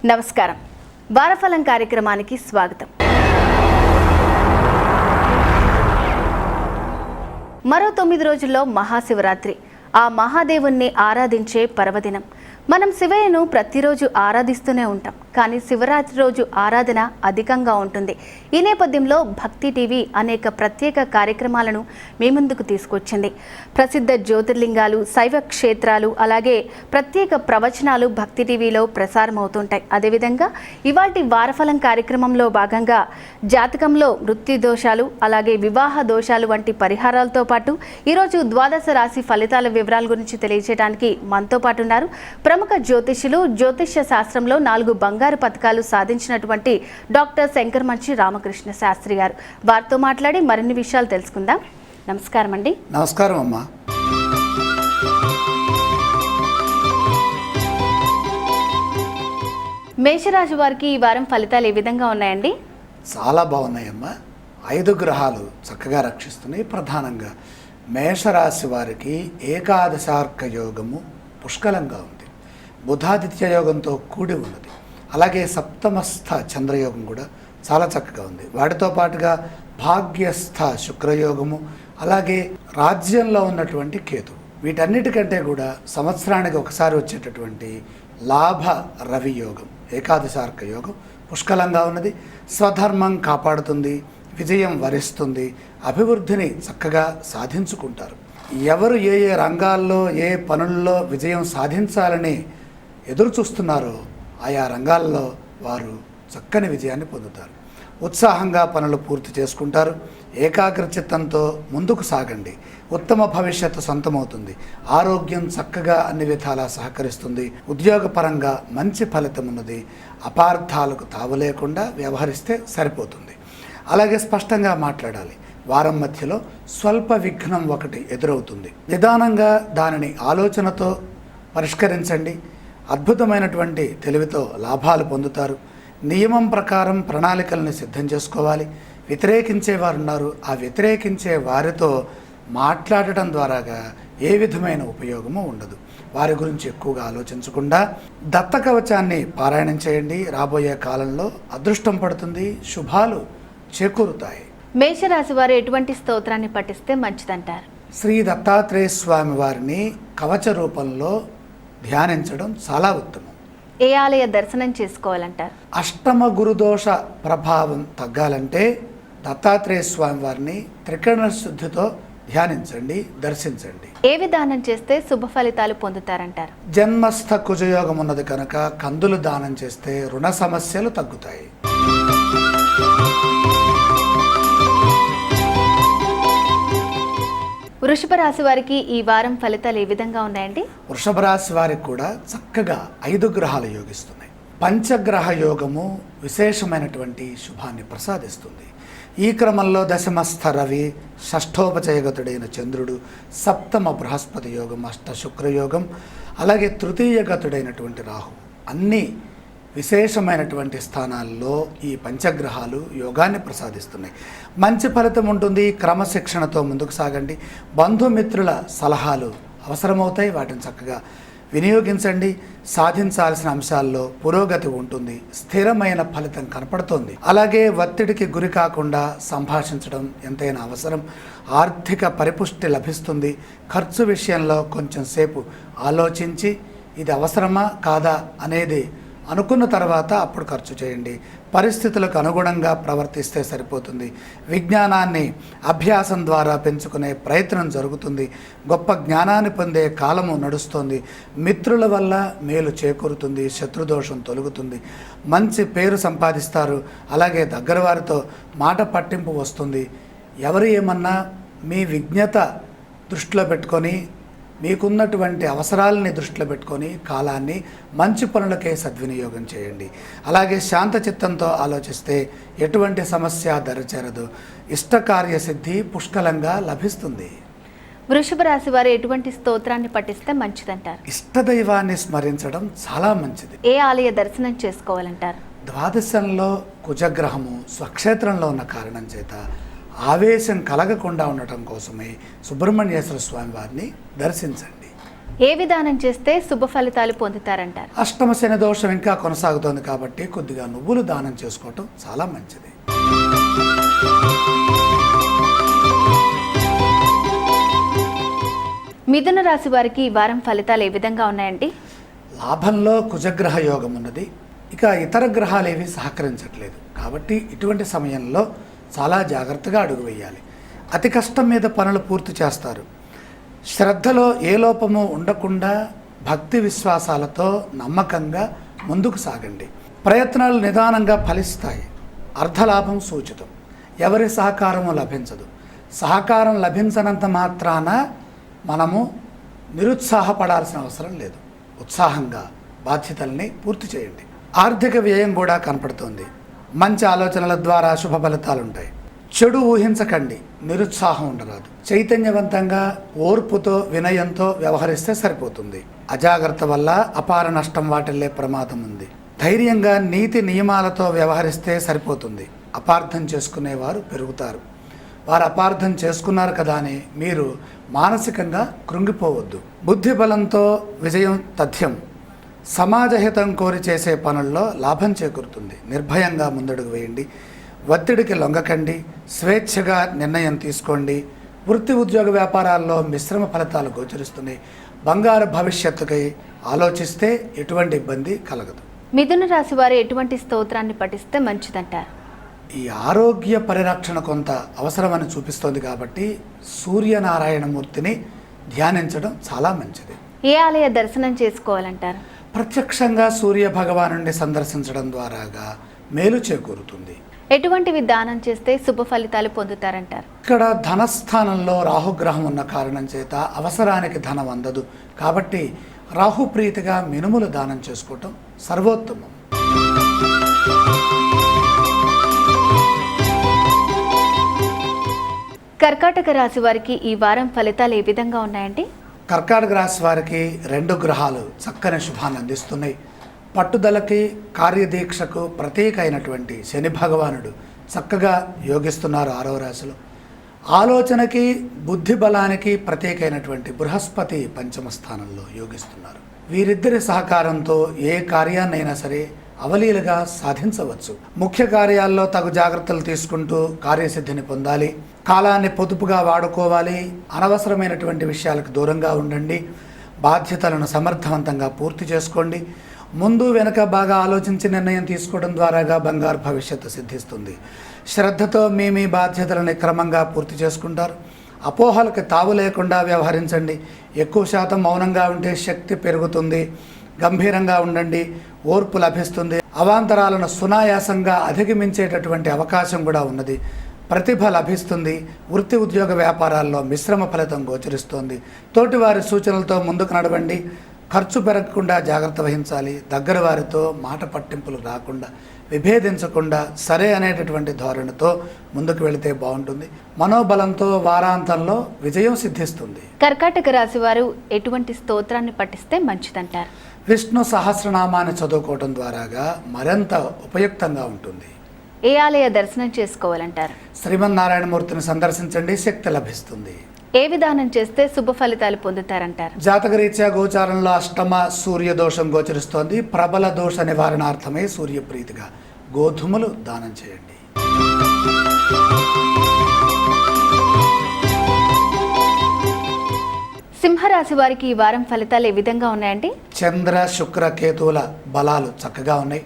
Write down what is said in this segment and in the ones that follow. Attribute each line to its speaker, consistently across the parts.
Speaker 1: నమస్కారం. వారఫలం కార్యక్రమానికి స్వాగతం. మరో 9 రోజుల్లో మహాశివరాత్రి. ఆ మహాదేవుణ్ణి ఆరాధించే పర్వదినం. మనం శివయ్యను ప్రతిరోజు ఆరాధిస్తూనే ఉంటాం, కానీ శివరాత్రి రోజు ఆరాధన అధికంగా ఉంటుంది. ఈ నేపథ్యంలో భక్తి టీవీ అనేక ప్రత్యేక కార్యక్రమాలను మీ ముందుకు తీసుకొచ్చింది. ప్రసిద్ధ జ్యోతిర్లింగాలు, శైవ క్షేత్రాలు, అలాగే ప్రత్యేక ప్రవచనాలు భక్తి టీవీలో ప్రసారం అవుతుంటాయి. అదేవిధంగా ఇవాల్టి వారఫలం కార్యక్రమంలో భాగంగా జాతకంలో మృత్యు దోషాలు, అలాగే వివాహ దోషాలు వంటి పరిహారాలతో పాటు ఈరోజు ద్వాదశ రాశి ఫలితాల వివరాల గురించి తెలియజేయడానికి మనతో పాటు ఉన్నారు ప్రముఖ జ్యోతిష్యులు, జ్యోతిష్య శాస్త్రంలో 4 బంగారు పథకాలు సాధించినటువంటి డాక్టర్ శంకరమంచి రామకృష్ణ శాస్త్రి గారు. వారితో మాట్లాడి మరిన్ని విషయాలు తెలుసుకుందాం. నమస్కారం అండి.
Speaker 2: నమస్కారం అమ్మా.
Speaker 1: మేషరాశి వారికి ఈ వారం ఫలితాలు ఏ విధంగా ఉన్నాయండి?
Speaker 2: చాలా బాగున్నాయమ్మా. 5 గ్రహాలు చక్కగా రక్షిస్తున్నాయి. ప్రధానంగా మేషరాశి వారికి ఏకాదశార్క యోగము పుష్కలంగా ఉంది. బుధాదిత్య యోగంతో కూడి ఉన్నది. అలాగే సప్తమస్థ చంద్రయోగం కూడా చాలా చక్కగా ఉంది. వాటితో పాటుగా భాగ్యస్థ శుక్రయోగము, అలాగే రాజ్యంలో ఉన్నటువంటి కేతు, వీటన్నిటికంటే కూడా సంవత్సరానికి ఒకసారి వచ్చేటటువంటి లాభ రవి యోగం, ఏకాదశార్క యోగం పుష్కలంగా ఉన్నది. స్వధర్మం కాపాడుతుంది, విజయం వరిస్తుంది, అభివృద్ధిని చక్కగా సాధించుకుంటారు. ఎవరు ఏ ఏ రంగాల్లో ఏ పనుల్లో విజయం సాధించాలని ఎదురు చూస్తున్నారో ఆయా రంగాల్లో వారు చక్కని విజయాన్ని పొందుతారు. ఉత్సాహంగా పనులు పూర్తి చేసుకుంటారు. ఏకాగ్రచిత్తంతో ముందుకు సాగండి. ఉత్తమ భవిష్యత్తు సొంతమవుతుంది. ఆరోగ్యం చక్కగా అన్ని విధాలా సహకరిస్తుంది. ఉద్యోగపరంగా మంచి ఫలితం ఉన్నది. అపార్థాలకు తావు లేకుండా వ్యవహరిస్తే సరిపోతుంది. అలాగే స్పష్టంగా మాట్లాడాలి. వారం మధ్యలో స్వల్ప విఘ్నం ఒకటి ఎదురవుతుంది. నిదానంగా దానిని ఆలోచనతో పరిష్కరించండి. అద్భుతమైనటువంటి తెలివితో లాభాలు పొందుతారు. నియమం ప్రకారం ప్రణాళికలను సిద్ధం చేసుకోవాలి. వ్యతిరేకించే వారు ఉన్నారు. ఆ వ్యతిరేకించే వారితో మాట్లాడటం ద్వారాగా ఏ విధమైన ఉపయోగము ఉండదు. వారి గురించి ఎక్కువగా ఆలోచించకుండా దత్త కవచాన్ని పారాయణం చేయండి. రాబోయే కాలంలో అదృష్టం పడుతుంది, శుభాలు చేకూరుతాయి.
Speaker 1: మేషరాశి వారు ఎటువంటి స్తోత్రాన్ని పఠిస్తే మంచిదంటారు?
Speaker 2: శ్రీ దత్తాత్రేయ స్వామి వారిని కవచ రూపంలో ధ్యానించడం చాలా ఉత్తమం.
Speaker 1: ఏ ఆలయ దర్శనం చేసుకోవాలంటారు?
Speaker 2: అష్టమ గురుదోష ప్రభావం తగ్గాలంటే దత్తాత్రేయ స్వామి వారిని త్రికరణ శుద్ధితో ధ్యానించండి, దర్శించండి.
Speaker 1: ఏ విధానం చేస్తే శుభ ఫలితాలు పొందుతారంటారు?
Speaker 2: జన్మస్థ కుజయోగం ఉన్నది కనుక కందులు దానం చేస్తే రుణ సమస్యలు తగ్గుతాయి.
Speaker 1: వృషభ రాశి వారికి ఈ వారం ఫలితాలు ఏ విధంగా ఉన్నాయండి?
Speaker 2: వృషభ రాశి వారికి కూడా చక్కగా 5 గ్రహాలు యోగిస్తున్నాయి. పంచగ్రహ యోగము విశేషమైనటువంటి శుభాన్ని ప్రసాదిస్తుంది. ఈ క్రమంలో దశమస్థ రవి, షష్ఠోపచయగతుడైన చంద్రుడు, సప్తమ బృహస్పతి యోగం, అష్ట శుక్రయోగం, అలాగే తృతీయగతుడైనటువంటి రాహు, అన్నీ విశేషమైనటువంటి స్థానాల్లో ఈ పంచగ్రహాలు యోగాన్ని ప్రసాదిస్తున్నాయి. మంచి ఫలితం ఉంటుంది. క్రమశిక్షణతో ముందుకు సాగండి. బంధుమిత్రుల సలహాలు అవసరమవుతాయి. వాటిని చక్కగా వినియోగించండి. సాధించాల్సిన అంశాల్లో పురోగతి ఉంటుంది. స్థిరమైన ఫలితం కనపడుతోంది. అలాగే ఒత్తిడికి గురి కాకుండా సంభాషించడం ఎంతైనా అవసరం. ఆర్థిక పరిపుష్టి లభిస్తుంది. ఖర్చు విషయంలో కొంచెం సేపు ఆలోచించి ఇది అవసరమా కాదా అనేది అనుకున్న తర్వాత అప్పుడు ఖర్చు చేయండి. పరిస్థితులకు అనుగుణంగా ప్రవర్తిస్తే సరిపోతుంది. విజ్ఞానాన్ని అభ్యాసం ద్వారా పెంచుకునే ప్రయత్నం జరుగుతుంది. గొప్ప జ్ఞానాన్ని పొందే కాలము నడుస్తుంది. మిత్రుల వల్ల మేలు చేకూరుతుంది. శత్రుదోషం తొలగుతుంది. మంచి పేరు సంపాదిస్తారు. అలాగే దగ్గర వారితో మాట పట్టింపు వస్తుంది. ఎవరు ఏమన్నా మీ విజ్ఞత దృష్టిలో పెట్టుకొని, మీకున్నటువంటి అవసరాలని దృష్టిలో పెట్టుకొని కాలాన్ని మంచి పనులకే సద్వినియోగం చేయండి. అలాగే శాంత చిత్తంతో ఆలోచిస్తే ఎటువంటి సమస్య దరిచేరదు. ఇష్టకార్యసిద్ధి పుష్కలంగా లభిస్తుంది.
Speaker 1: వృషభ రాశి వారు ఎటువంటి స్తోత్రాన్ని పఠిస్తే మంచిదంటారు?
Speaker 2: ఇష్టదైవాన్ని స్మరించడం చాలా మంచిది.
Speaker 1: ఏ ఆలయ దర్శనం చేసుకోవాలంటారు?
Speaker 2: ద్వాదశంలో కుజగ్రహము స్వక్షేత్రంలో ఉన్న కారణం చేత ఆవేశం కలగకుండా ఉండటం కోసమే సుబ్రహ్మణ్యేశ్వర స్వామి వారిని దర్శించండి.
Speaker 1: ఏ విధానం చేస్తే శుభ ఫలితాలు పొందుతారంటారు?
Speaker 2: అష్టమ శని దోషం ఇంకా కొనసాగుతోంది కాబట్టి కొద్దిగా నువ్వులు దానం చేసుకోవటం చాలా మంచిది.
Speaker 1: మిథున రాశి వారికి ఈ వారం ఫలితాలు ఏ విధంగా ఉన్నాయండి?
Speaker 2: లాభంలో కుజగ్రహ యోగం ఉన్నది. ఇక ఇతర గ్రహాలు ఏవి సహకరించట్లేదు కాబట్టి ఇటువంటి సమయంలో చాలా జాగ్రత్తగా అడుగు వేయాలి. అతి కష్టం మీద పనులు పూర్తి చేస్తారు. శ్రద్ధలో ఏ లోపము ఉండకుండా భక్తి విశ్వాసాలతో నమ్మకంగా ముందుకు సాగండి. ప్రయత్నాలు నిదానంగా ఫలిస్తాయి. అర్ధలాభం సూచితం. ఎవరి సహకారము లభించదు. సహకారం లభించనంత మాత్రాన మనము నిరుత్సాహపడాల్సిన అవసరం లేదు. ఉత్సాహంగా బాధ్యతల్ని పూర్తి చేయండి. ఆర్థిక వ్యయం కూడా కనపడుతుంది. మంచి ఆలోచనల ద్వారా శుభ ఫలితాలు ఉంటాయి. చెడు ఊహించకండి. నిరుత్సాహం ఉండరాదు. చైతన్యవంతంగా ఓర్పుతో వినయంతో వ్యవహరిస్తే సరిపోతుంది. అజాగ్రత్త వల్ల అపార నష్టం వాటిల్లే ప్రమాదం ఉంది. ధైర్యంగా నీతి నియమాలతో వ్యవహరిస్తే సరిపోతుంది. అపార్థం చేసుకునేవారు పెరుగుతారు. వారు అపార్థం చేసుకున్నారు కదా అని మీరు మానసికంగా కృంగిపోవద్దు. బుద్ధి బలంతో విజయం తథ్యం. సమాజహితం కోరి చేసే పనుల్లో లాభం చేకూరుతుంది. నిర్భయంగా ముందడుగు వేయండి. ఒత్తిడికి లొంగకండి. స్వేచ్ఛగా నిర్ణయం తీసుకోండి. వృత్తి ఉద్యోగ వ్యాపారాల్లో మిశ్రమ ఫలితాలు గోచరిస్తున్నాయి. బంగారు భవిష్యత్తుకై ఆలోచిస్తే ఎటువంటి ఇబ్బంది కలగదు.
Speaker 1: మిథున రాశి వారు ఎటువంటి స్తోత్రాన్ని పఠిస్తే మంచిదంటారు?
Speaker 2: ఈ ఆరోగ్య పరిరక్షణ కొంత అవసరమని చూపిస్తోంది కాబట్టి సూర్యనారాయణమూర్తిని ధ్యానించడం చాలా మంచిది.
Speaker 1: ఏ ఆలయ దర్శనం చేసుకోవాలంటారు?
Speaker 2: ప్రత్యక్షంగా సూర్య భగవానుడిని సందర్శించడం ద్వారాగా మేలు చేకూరుతుంది.
Speaker 1: ఎటువంటివి దానం చేస్తే శుభ ఫలితాలు పొందుతారంటారు?
Speaker 2: ఇక్కడ ధనస్థానంలో రాహుగ్రహం ఉన్న కారణం చేత అవసరానికి ధనం అందదు కాబట్టి రాహుప్రీతిగా మినుములు దానం చేసుకోవటం సర్వోత్తమం.
Speaker 1: కర్కాటక రాశి వారికి ఈ వారం ఫలితాలు ఏ విధంగా ఉన్నాయండి?
Speaker 2: కర్కాటక రాశి వారికి 2 గ్రహాలు చక్కని శుభాన్ని అందిస్తున్నాయి. పట్టుదలకి కార్యదీక్షకు ప్రతీక అయినటువంటి శని భగవానుడు చక్కగా యోగిస్తున్నారు 6వ రాశిలో. ఆలోచనకి బుద్ధి బలానికి ప్రతీక అయినటువంటి బృహస్పతి 5వ స్థానంలో యోగిస్తున్నారు. వీరిద్దరి సహకారంతో ఏ కార్యాన్నైనా సరే అవలీలగా సాధించవచ్చు. ముఖ్య కార్యాల్లో తగు జాగ్రత్తలు తీసుకుంటూ కార్యసిద్ధిని పొందాలి. కాలాన్ని పొదుపుగా వాడుకోవాలి. అనవసరమైనటువంటి విషయాలకు దూరంగా ఉండండి. బాధ్యతలను సమర్థవంతంగా పూర్తి చేసుకోండి. ముందు వెనక బాగా ఆలోచించి నిర్ణయం తీసుకోవడం ద్వారాగా బంగారు భవిష్యత్తు సిద్ధిస్తుంది. శ్రద్ధతో మీ బాధ్యతలను క్రమంగా పూర్తి చేసుకుంటారు. అపోహలకు తావు లేకుండా వ్యవహరించండి. ఎక్కువ శాతం మౌనంగా ఉంటే శక్తి పెరుగుతుంది. గంభీరంగా ఉండండి. ఓర్పు లభిస్తుంది. అవాంతరాలను సునాయాసంగా అధిగమించేటటువంటి అవకాశం కూడా ఉన్నది. ప్రతిభ లభిస్తుంది. వృత్తి ఉద్యోగ వ్యాపారాల్లో మిశ్రమ ఫలితం గోచరిస్తోంది. తోటివారి సూచనలతో ముందుకు నడవండి. ఖర్చు పెరగకుండా జాగ్రత్త వహించాలి. దగ్గర వారితో మాట పట్టింపులు రాకుండా విభేదించకుండా సరే అనేటటువంటి ధోరణితో ముందుకు వెళితే బాగుంటుంది. మనోబలంతో వారాంతంలో విజయం సిద్ధిస్తుంది.
Speaker 1: కర్కాటక రాశి వారు ఎటువంటి స్తోత్రాన్ని పఠిస్తే మంచిదంటారు?
Speaker 2: విష్ణు సహస్రనామాన్ని చదువుకోవడం ద్వారాగా మరింత ఉపయుక్తంగా ఉంటుంది.
Speaker 1: ఏ ఆలయ దర్శనం చేసుకోవాలంటారు?
Speaker 2: శ్రీమన్నారాయణమూర్తిని సందర్శించండి. శక్తి లభిస్తుంది.
Speaker 1: ఏ విధానం చేస్తే శుభ ఫలితాలు పొందుతారంటారు?
Speaker 2: జాతకరీత్యా గోచారంలో అష్టమ సూర్య దోషం గోచరిస్తోంది. ప్రబల దోష నివారణార్థమే సూర్యప్రీతిగా గోధుమలు దానం చేయండి.
Speaker 1: సింహరాశి వారికి ఈ వారం ఫలితాలు ఏ విధంగా ఉన్నాయండి?
Speaker 2: చంద్ర శుక్ర కేతువుల బలాలు చక్కగా ఉన్నాయి.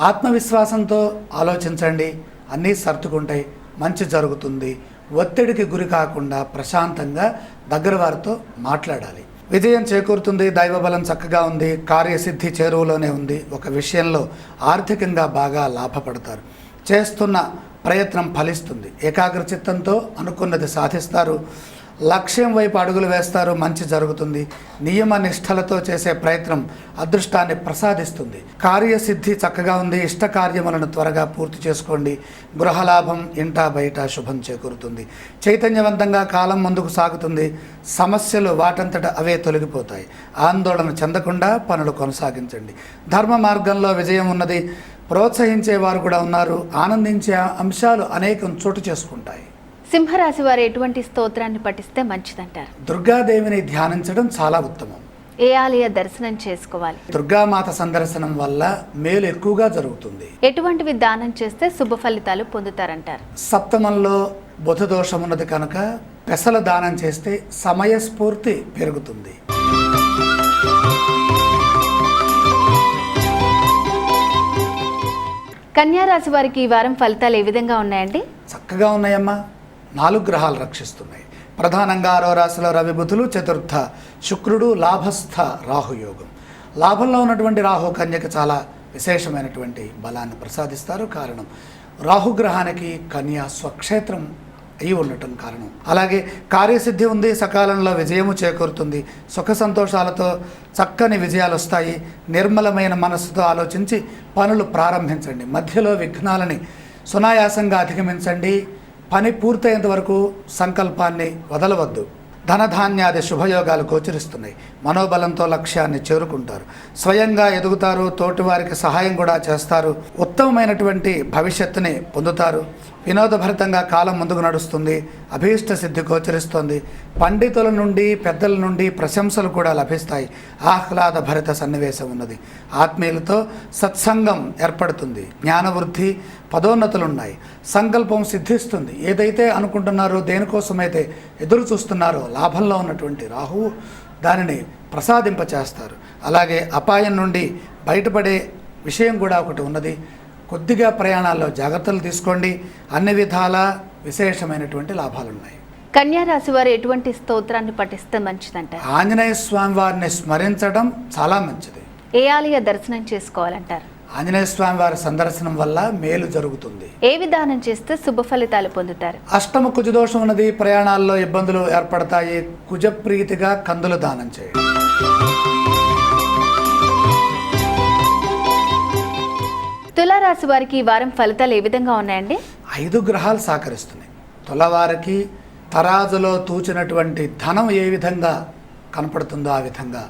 Speaker 2: ఆత్మవిశ్వాసంతో ఆలోచించండి. అన్నీ సర్దుకుంటాయి. మంచి జరుగుతుంది. ఒత్తిడికి గురి కాకుండా ప్రశాంతంగా దగ్గర వారితో మాట్లాడాలి. విజయం చేకూరుతుంది. దైవబలం చక్కగా ఉంది. కార్యసిద్ధి చేరువలోనే ఉంది. ఒక విషయంలో ఆర్థికంగా బాగా లాభపడతారు. చేస్తున్న ప్రయత్నం ఫలిస్తుంది. ఏకాగ్రచిత్తంతో అనుకున్నది సాధిస్తారు. లక్ష్యం వైపు అడుగులు వేస్తారు. మంచి జరుగుతుంది. నియమ నిష్ఠలతో చేసే ప్రయత్నం అదృష్టాన్ని ప్రసాదిస్తుంది. కార్యసిద్ధి చక్కగా ఉంది. ఇష్ట కార్యములను త్వరగా పూర్తి చేసుకోండి. గృహలాభం ఇంట బయట శుభం చేకూరుతుంది. చైతన్యవంతంగా కాలం ముందుకు సాగుతుంది. సమస్యలు వాటంతట అవే తొలగిపోతాయి. ఆందోళన చెందకుండా పనులు కొనసాగించండి. ధర్మ మార్గంలో విజయం ఉన్నది. ప్రోత్సహించేవారు కూడా ఉన్నారు. ఆనందించే అంశాలు అనేకం చోటు చేసుకుంటాయి.
Speaker 1: సింహరాశి వారు ఎటువంటి స్తోత్రాన్ని పఠిస్తే మంచిదంటారు?
Speaker 2: దుర్గాదేవిని ధ్యానించడం చాలా ఉత్తమం.
Speaker 1: ఏ ఆలయ దర్శనం చేసుకోవాలి?
Speaker 2: దుర్గామాత సందర్శనం వల్ల మేలు ఎక్కువగా జరుగుతుంది.
Speaker 1: ఎటువంటివి దానం చేస్తే శుభ ఫలితాలు పొందుతారంటారు?
Speaker 2: సప్తమంలో బుధ దోషం ఉన్నది కనుక పెసల దానం చేస్తే సమయస్ఫూర్తి పెరుగుతుంది.
Speaker 1: కన్యా రాశి వారికి ఈ వారం ఫలితాలు ఏ విధంగా ఉన్నాయండి?
Speaker 2: చక్కగా ఉన్నాయమ్మా. 4 గ్రహాలు రక్షిస్తున్నాయి. ప్రధానంగా 6వ రాశిలో రవి బుధులు, చతుర్థ శుక్రుడు, లాభస్థ రాహుయోగం. లాభంలో ఉన్నటువంటి రాహు కన్యకు చాలా విశేషమైనటువంటి బలాన్ని ప్రసాదిస్తారు. కారణం రాహుగ్రహానికి కన్య స్వక్షేత్రం అయి ఉండటం కారణం. అలాగే కార్యసిద్ధి ఉంది, సకాలంలో విజయము చేకూరుతుంది, సుఖ సంతోషాలతో చక్కని విజయాలు వస్తాయి. నిర్మలమైన మనస్సుతో ఆలోచించి పనులు ప్రారంభించండి. మధ్యలో విఘ్నాలని సునాయాసంగా అధిగమించండి. పని పూర్తయ్యేంత వరకు సంకల్పాన్ని వదలవద్దు. ధనధాన్యాది శుభయోగాలు గోచరిస్తున్నాయి. మనోబలంతో లక్ష్యాన్ని చేరుకుంటారు. స్వయంగా ఎదుగుతారు. తోటివారికి సహాయం కూడా చేస్తారు. ఉత్తమమైనటువంటి భవిష్యత్తుని పొందుతారు. వినోదభరితంగా కాలం ముందుకు నడుస్తుంది. అభీష్ట సిద్ధి గోచరిస్తుంది. పండితుల నుండి పెద్దల నుండి ప్రశంసలు కూడా లభిస్తాయి. ఆహ్లాద భరిత సన్నివేశం ఉన్నది. ఆత్మీయులతో సత్సంగం ఏర్పడుతుంది. జ్ఞానవృద్ధి, పదోన్నతులు ఉన్నాయి. సంకల్పం సిద్ధిస్తుంది. ఏదైతే అనుకుంటున్నారో, దేనికోసమైతే ఎదురు చూస్తున్నారో, లాభంలో ఉన్నటువంటి రాహువు దానిని ప్రసాదింపచేస్తారు. అలాగే అపాయం నుండి బయటపడే విషయం కూడా ఒకటి ఉన్నది. కొద్దిగా ప్రయాణాల్లో జాగ్రత్తలు తీసుకోండి. అన్ని విధాల విశేషమైనటువంటి లాభాలున్నాయి.
Speaker 1: కన్యా రాశి వారు ఎటువంటి స్తోత్రాన్ని పఠిస్తే మంచిదంటారు?
Speaker 2: ఆంజనేయ స్వామి వారిని స్మరించడం చాలా మంచిది.
Speaker 1: ఏ ఆలయ దర్శనం చేసుకోవాలంటారు?
Speaker 2: ఆంజనేయ స్వామి వారి సందర్శనం వల్ల మేలు జరుగుతుంది.
Speaker 1: ఏ విధానం చేస్తే శుభ ఫలితాలు పొందుతారు?
Speaker 2: అష్టమ కుజదోషం ఉన్నది. ప్రయాణాల్లో ఇబ్బందులు ఏర్పడతాయి. కుజప్రీతిగా కందులు దానం చేయండి.
Speaker 1: తులారాశి వారికి ఈ వారం ఫలితాలు ఏ విధంగా ఉన్నాయండి?
Speaker 2: 5 గ్రహాలు సహకరిస్తున్నాయి. తులవారికి తరాజులో తూచినటువంటి ధనం ఏ విధంగా కనపడుతుందో ఆ విధంగా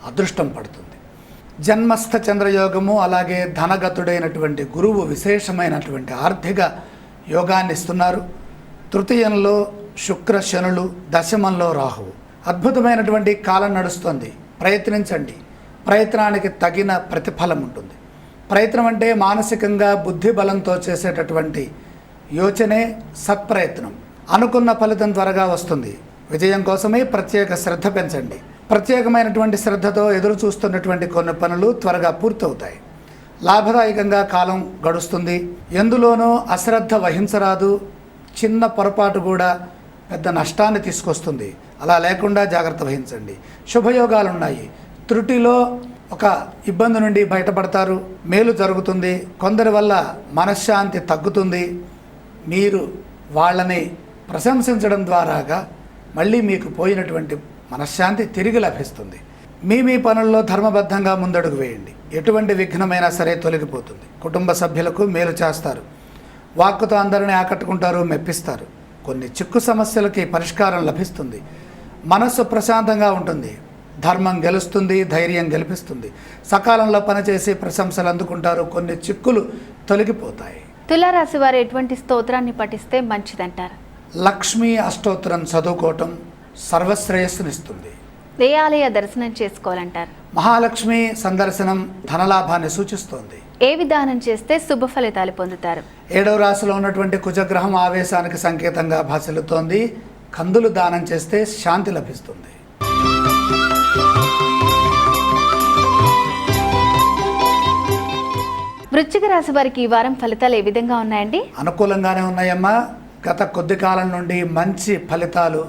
Speaker 2: అదృష్టం పడుతుంది. జన్మస్థ చంద్రయోగము, అలాగే ధనగతుడైనటువంటి గురువు విశేషమైనటువంటి ఆర్థిక యోగాన్ని ఇస్తున్నారు. తృతీయంలో శుక్ర శనులు, దశమంలో రాహువు. అద్భుతమైనటువంటి కాలం నడుస్తుంది. ప్రయత్నించండి. ప్రయత్నానికి తగిన ప్రతిఫలం ఉంటుంది. ప్రయత్నం అంటే మానసికంగా బుద్ధి బలంతో చేసేటటువంటి యోచనే సత్ప్రయత్నం. అనుకున్న ఫలితం త్వరగా వస్తుంది. విజయం కోసమే ప్రత్యేక శ్రద్ధ పెంచండి. ప్రత్యేకమైనటువంటి శ్రద్ధతో ఎదురు చూస్తున్నటువంటి కొన్ని పనులు త్వరగా పూర్తవుతాయి. లాభదాయకంగా కాలం గడుస్తుంది. ఎందులోనూ అశ్రద్ధ వహించరాదు. చిన్న పొరపాటు కూడా పెద్ద నష్టాన్ని తీసుకొస్తుంది. అలా లేకుండా జాగ్రత్త వహించండి. శుభయోగాలు ఉన్నాయి. త్రుటిలో ఒక ఇబ్బంది నుండి బయటపడతారు. మేలు జరుగుతుంది. కొందరి వల్ల మనశ్శాంతి తగ్గుతుంది. మీరు వాళ్ళని ప్రశంసించడం ద్వారాగా మళ్ళీ మీకు పోయినటువంటి మనశ్శాంతి తిరిగి లభిస్తుంది. మీ పనుల్లో ధర్మబద్ధంగా ముందడుగు వేయండి. ఎటువంటి విఘ్నమైనా సరే తొలగిపోతుంది. కుటుంబ సభ్యులకు మేలు చేస్తారు. వాక్కుతో అందరినీ ఆకట్టుకుంటారు, మెప్పిస్తారు. కొన్ని చిక్కు సమస్యలకి పరిష్కారం లభిస్తుంది. మనస్సు ప్రశాంతంగా ఉంటుంది. ధర్మం గెలుస్తుంది. ధైర్యం గెలిపిస్తుంది. సకాలంలో పనిచేసి ప్రశంసలు అందుకుంటారు. కొన్ని చిక్కులు తొలగిపోతాయి.
Speaker 1: తులారాశి వారు ఎటువంటి స్తోత్రాన్ని పఠిస్తే మంచిదంటారు?
Speaker 2: లక్ష్మీ అష్టోత్తరం చదువుకోవటం సర్వశ్రేయస్సునిస్తుంది.
Speaker 1: ఏ ఆలయ దర్శనం చేసుకోవాలంటారు?
Speaker 2: మహాలక్ష్మి సందర్శనం ధనలాభాన్ని సూచిస్తోంది.
Speaker 1: ఏ విధానం చేస్తే శుభ ఫలితాలు పొందుతారు?
Speaker 2: 7వ రాశిలో ఉన్నటువంటి కుజగ్రహం ఆవేశానికి సంకేతంగా భాసిల్లుతోంది. కందులు దానం చేస్తే శాంతి లభిస్తుంది.
Speaker 1: వృశ్చిక రాశి వారికి ఈ వారం ఫలితాలు ఏ విధంగా ఉన్నాయండి?
Speaker 2: అనుకూలంగానే ఉన్నాయమ్మా. గత కొద్ది కాలం నుండి మంచి ఫలితాలు,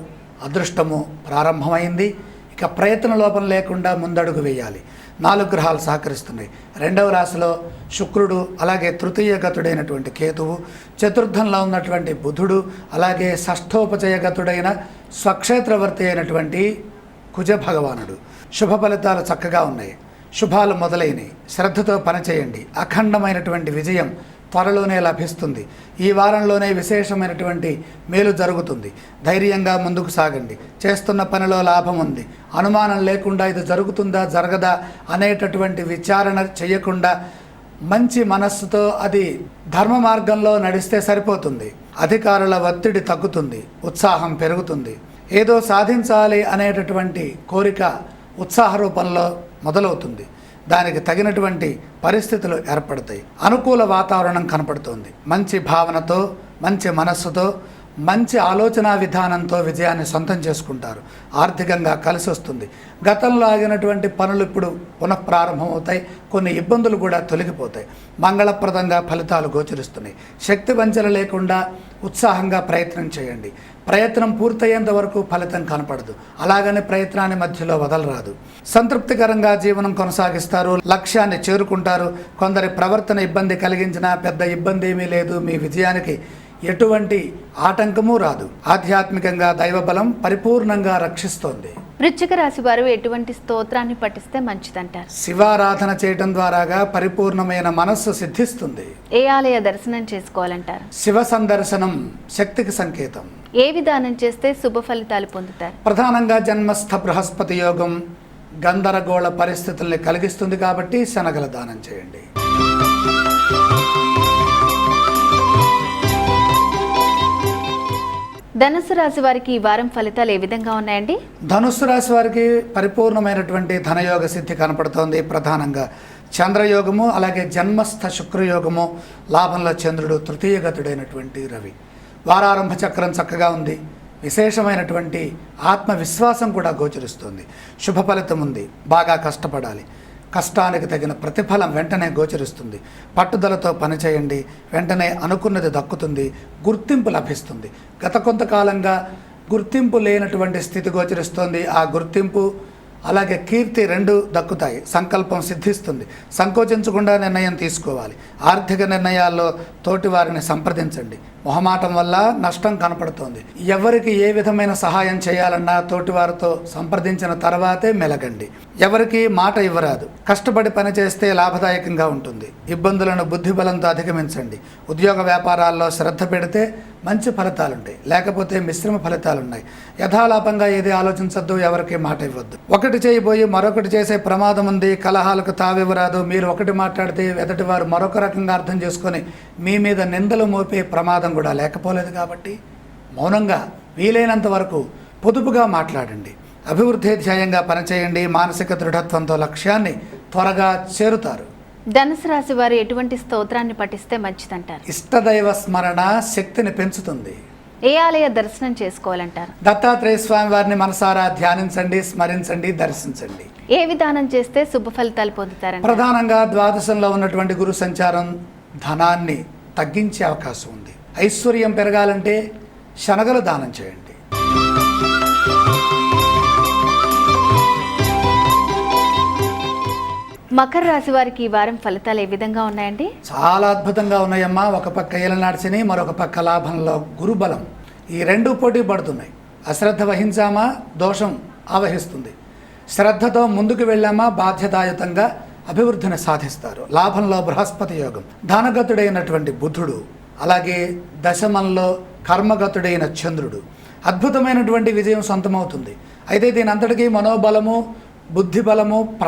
Speaker 2: అదృష్టము ప్రారంభమైంది. ఇక ప్రయత్న లోపం లేకుండా ముందడుగు వేయాలి. 4 గ్రహాలు సహకరిస్తున్నాయి. 2వ రాశిలో శుక్రుడు, అలాగే తృతీయ గతుడైనటువంటి కేతువు, చతుర్థంలో ఉన్నటువంటి బుధుడు, అలాగే షష్ఠోపచయ గతుడైన స్వక్షేత్రవర్తి అయినటువంటి కుజ భగవానుడు. శుభ ఫలితాలు చక్కగా ఉన్నాయి. శుభాలు మొదలైనవి. శ్రద్ధతో పనిచేయండి. అఖండమైనటువంటి విజయం త్వరలోనే లభిస్తుంది. ఈ వారంలోనే విశేషమైనటువంటి మేలు జరుగుతుంది. ధైర్యంగా ముందుకు సాగండి. చేస్తున్న పనిలో లాభం ఉంది. అనుమానం లేకుండా ఇది జరుగుతుందా జరగదా అనేటటువంటి విచారణ చేయకుండా మంచి మనస్సుతో అది ధర్మ మార్గంలో నడిస్తే సరిపోతుంది. అధికారుల ఒత్తిడి తగ్గుతుంది. ఉత్సాహం పెరుగుతుంది. ఏదో సాధించాలి అనేటటువంటి కోరిక ఉత్సాహ రూపంలో మొదలవుతుంది. దానికి తగినటువంటి పరిస్థితులు ఏర్పడతాయి. అనుకూల వాతావరణం కనపడుతుంది. మంచి భావనతో, మంచి మనస్సుతో, మంచి ఆలోచన విధానంతో విజయాన్ని సొంతం చేసుకుంటారు. ఆర్థికంగా కలిసి వస్తుంది. గతంలో ఆగినటువంటి పనులు ఇప్పుడు పునఃప్రారంభమవుతాయి. కొన్ని ఇబ్బందులు కూడా తొలగిపోతాయి. మంగళప్రదంగా ఫలితాలు గోచరిస్తున్నాయి. శక్తి వంచన లేకుండా ఉత్సాహంగా ప్రయత్నం చేయండి. ప్రయత్నం పూర్తయ్యేంత వరకు ఫలితం కనపడదు. అలాగని ప్రయత్నాన్ని మధ్యలో వదలరాదు. సంతృప్తికరంగా జీవనం కొనసాగిస్తారు. లక్ష్యాన్ని చేరుకుంటారు. కొందరి ప్రవర్తన ఇబ్బంది కలిగించినా పెద్ద ఇబ్బంది ఏమీ లేదు. మీ విజయానికి ఎటువంటి ఆటంకము రాదు. ఆధ్యాత్మికంగా దైవబలం పరిపూర్ణంగా రక్షిస్తోంది.
Speaker 1: వృశ్చిక రాశి వారు ఎటువంటి స్తోత్రాన్ని పఠిస్తే మంచిదంటారు?
Speaker 2: శివారాధన చేయటం ద్వారాగా పరిపూర్ణమైన మనస్సు సిద్ధిస్తుంది.
Speaker 1: ఏ ఆలయ దర్శనం చేసుకోవాలంటారు?
Speaker 2: శివ సందర్శనం శక్తికి సంకేతం.
Speaker 1: ఏ విధానం చేస్తే శుభ ఫలితాలు పొందుతారు?
Speaker 2: ప్రధానంగా జన్మస్థ బృహస్పతి యోగం గందరగోళ పరిస్థితుల్ని కలిగిస్తుంది కాబట్టి శనగల దానం చేయండి.
Speaker 1: ధనుసు రాశి వారికి ఈ వారం ఫలితాలు ఏ విధంగా ఉన్నాయండి?
Speaker 2: ధనుస్సు రాశి వారికి పరిపూర్ణమైనటువంటి ధనయోగ సిద్ధి కనపడుతోంది. ప్రధానంగా చంద్రయోగము, అలాగే జన్మస్థ శుక్రయోగము, లాభంలో చంద్రుడు, తృతీయగతుడైనటువంటి రవి. వారారంభ చక్రం చక్కగా ఉంది. విశేషమైనటువంటి ఆత్మవిశ్వాసం కూడా గోచరిస్తుంది. శుభ ఫలితం ఉంది. బాగా కష్టపడాలి. కష్టానికి తగిన ప్రతిఫలం వెంటనే గోచరిస్తుంది. పట్టుదలతో పనిచేయండి. వెంటనే అనుకున్నది దక్కుతుంది. గుర్తింపు లభిస్తుంది. గత కొంతకాలంగా గుర్తింపు లేనటువంటి స్థితి గోచరిస్తోంది. ఆ గుర్తింపు అలాగే కీర్తి రెండు దక్కుతాయి. సంకల్పం సిద్ధిస్తుంది. సంకోచించకుండా నిర్ణయం తీసుకోవాలి. ఆర్థిక నిర్ణయాల్లో తోటి వారిని సంప్రదించండి. మొహమాటం వల్ల నష్టం కనపడుతోంది. ఎవరికి ఏ విధమైన సహాయం చేయాలన్నా తోటివారితో సంప్రదించిన తర్వాతే మెలగండి. ఎవరికి మాట ఇవ్వరాదు. కష్టపడి పనిచేస్తే లాభదాయకంగా ఉంటుంది. ఇబ్బందులను బుద్ధిబలంతో అధిగమించండి. ఉద్యోగ వ్యాపారాల్లో శ్రద్ధ పెడితే మంచి ఫలితాలుంటాయి. లేకపోతే మిశ్రమ ఫలితాలున్నాయి. యథాలాపంగా ఏది ఆలోచించద్దు. ఎవరికి మాట ఇవ్వద్దు. ఒకటి చేయబోయి మరొకటి చేసే ప్రమాదం ఉంది. కలహాలకు తావివ్వరాదు. మీరు ఒకటి మాట్లాడితే ఎదుటివారు మరొక రకంగా అర్థం చేసుకొని మీ మీద నిందలు మోపే ప్రమాదం కూడా లేకపోలేదు. కాబట్టి మౌనంగా వీలైనంత వరకు పొదుపుగా మాట్లాడండి. అభివృద్ధి ధ్యేయంగా పనిచేయండి. మానసిక దృఢత్వంతో లక్ష్యాన్ని త్వరగా చేరుతారు.
Speaker 1: ధనుసు రాశి వారు ఎటువంటి స్తోత్రాన్ని పఠిస్తే మంచిదంటారు?
Speaker 2: ఇష్టదైవ స్మరణ శక్తిని పెంచుతుంది.
Speaker 1: ఏ ఆలయ దర్శనం చేసుకోవాలంటారు?
Speaker 2: దత్తాత్రేయ స్వామి వారిని మనసారా ధ్యానించండి, స్మరించండి, దర్శించండి.
Speaker 1: ఏ విధానం చేస్తే శుభ ఫలితాలు పొందుతారు?
Speaker 2: ప్రధానంగా ద్వాదశంలో ఉన్నటువంటి గురు సంచారం ధనాన్ని తగ్గించే అవకాశం ఉంది. ఐశ్వర్యం పెరగాలంటే శనగలు దానం చేయండి.
Speaker 1: మకర రాశి వారికి ఈ వారం ఫలితాలు ఏ విధంగా ఉన్నాయండి?
Speaker 2: చాలా అద్భుతంగా ఉన్నాయమ్మా. ఒక పక్క ఏలనాటి శని, మరొక పక్క లాభంలో గురుబలం. ఈ రెండు పోటీ పడుతున్నాయి. అశ్రద్ధ వహించామా దోషం ఆవహిస్తుంది. శ్రద్ధతో ముందుకు వెళ్ళామా బాధ్యతాయుతంగా అభివృద్ధిని సాధిస్తారు. లాభంలో బృహస్పతి యోగం, ధనగతుడైనటువంటి బుధుడు, అలాగే దశమంలో కర్మగతుడైన చంద్రుడు. అద్భుతమైనటువంటి విజయం సొంతమవుతుంది. అయితే దీని అంతటికీ మనోబలము, బుద్ధిబలము,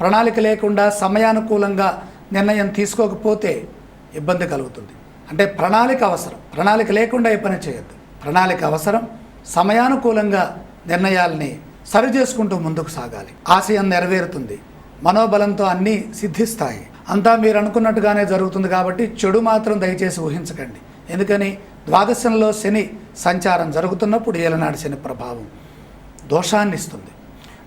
Speaker 2: ప్రణాళిక లేకుండా సమయానుకూలంగా నిర్ణయం తీసుకోకపోతే ఇబ్బంది కలుగుతుంది. అంటే ప్రణాళిక అవసరం. ప్రణాళిక లేకుండా ఏ పని చేయొద్దు. ప్రణాళిక అవసరం. సమయానుకూలంగా నిర్ణయాల్ని సరిచేసుకుంటూ ముందుకు సాగాలి. ఆశయం నెరవేరుతుంది. మనోబలంతో అన్నీ సిద్ధిస్తాయి. అంతా మీరు అనుకున్నట్టుగానే జరుగుతుంది. కాబట్టి చెడు మాత్రం దయచేసి ఊహించకండి. ఎందుకని ద్వాదశంలో శని సంచారం జరుగుతున్నప్పుడు ఏలనాడు శని ప్రభావం దోషాన్ని ఇస్తుంది.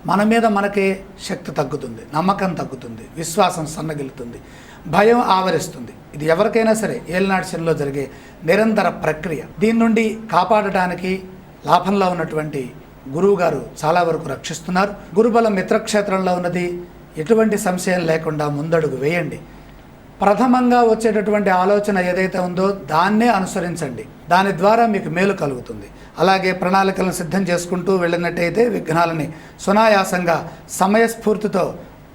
Speaker 2: మన మీద మనకే శక్తి తగ్గుతుంది, నమ్మకం తగ్గుతుంది, విశ్వాసం సన్నగిలుతుంది, భయం ఆవరిస్తుంది. ఇది ఎవరికైనా సరే ఏలనాడు శనిలో జరిగే నిరంతర ప్రక్రియ. దీని నుండి కాపాడటానికి లాభంలో ఉన్నటువంటి గురువు గారు చాలా వరకు రక్షిస్తున్నారు. గురుబలం మిత్రక్షేత్రంలో ఉన్నది. ఎటువంటి సంశయం లేకుండా ముందడుగు వేయండి. ప్రథమంగా వచ్చేటటువంటి ఆలోచన ఏదైతే ఉందో దాన్నే అనుసరించండి. దాని ద్వారా మీకు మేలు కలుగుతుంది. అలాగే ప్రణాళికలను సిద్ధం చేసుకుంటూ వెళ్ళినట్టయితే విఘ్నాలని సునాయాసంగా సమయస్ఫూర్తితో